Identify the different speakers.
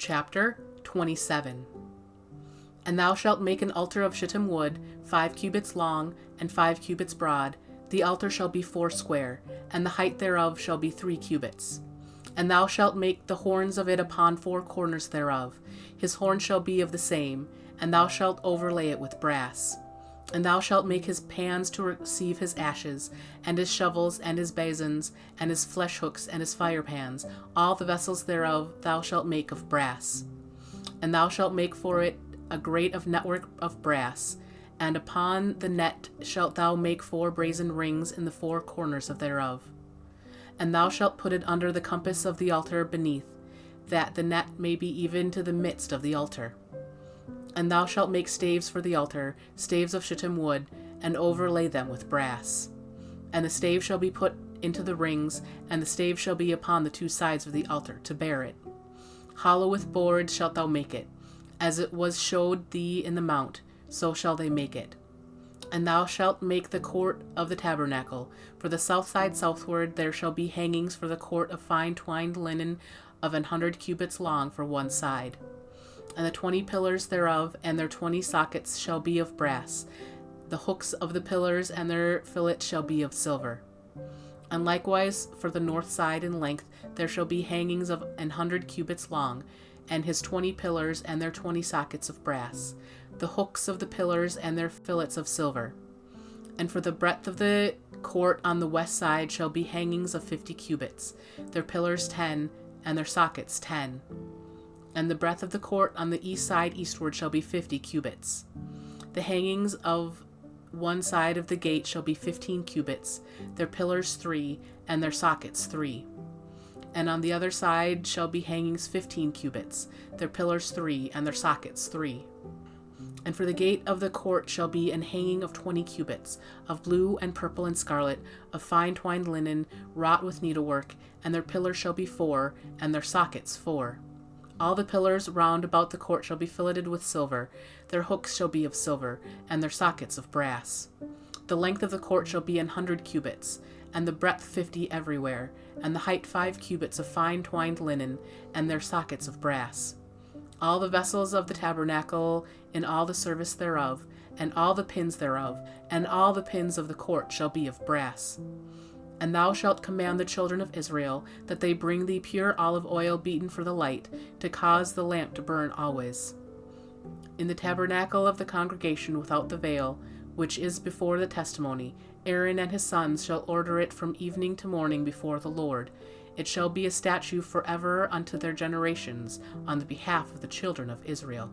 Speaker 1: Chapter 27. And thou shalt make an altar of shittim wood, 5 cubits long, and 5 cubits broad. The altar shall be 4 square, and the height thereof shall be 3 cubits. And thou shalt make the horns of it upon 4 corners thereof. His horn shall be of the same, and thou shalt overlay it with brass. And thou shalt make his pans to receive his ashes, and his shovels, and his basins, and his flesh hooks, and his fire pans. All the vessels thereof thou shalt make of brass. And thou shalt make for it a grate of network of brass, and upon the net shalt thou make 4 brazen rings in the 4 corners thereof. And thou shalt put it under the compass of the altar beneath, that the net may be even to the midst of the altar. And thou shalt make staves for the altar, staves of shittim wood, and overlay them with brass. And the stave shall be put into the rings, and the stave shall be upon the 2 sides of the altar, to bear it. Hollow with boards shalt thou make it, as it was showed thee in the mount, so shall they make it. And thou shalt make the court of the tabernacle. For the south side southward there shall be hangings for the court of fine twined linen of 100 cubits long for one side. And the 20 pillars thereof and their 20 sockets shall be of brass. The hooks of the pillars and their fillets shall be of silver. And likewise for the north side in length there shall be hangings of 100 cubits long, and his 20 pillars and their 20 sockets of brass. The hooks of the pillars and their fillets of silver. And for the breadth of the court on the west side shall be hangings of 50 cubits, their pillars 10, and their sockets 10. And the breadth of the court on the east side eastward shall be 50 cubits. The hangings of one side of the gate shall be 15 cubits, their pillars 3, and their sockets 3. And on the other side shall be hangings 15 cubits, their pillars 3, and their sockets 3. And for the gate of the court shall be an hanging of 20 cubits, of blue and purple and scarlet, of fine twined linen, wrought with needlework, and their pillars shall be 4, and their sockets 4. All the pillars round about the court shall be filleted with silver. Their hooks shall be of silver, and their sockets of brass. The length of the court shall be 100 cubits, and the breadth 50 everywhere, and the height 5 cubits of fine twined linen, and their sockets of brass. All the vessels of the tabernacle in all the service thereof, and all the pins thereof, and all the pins of the court shall be of brass. And thou shalt command the children of Israel that they bring thee pure olive oil beaten for the light, to cause the lamp to burn always. In the tabernacle of the congregation without the veil, which is before the testimony, Aaron and his sons shall order it from evening to morning before the Lord. It shall be a statute forever unto their generations on the behalf of the children of Israel.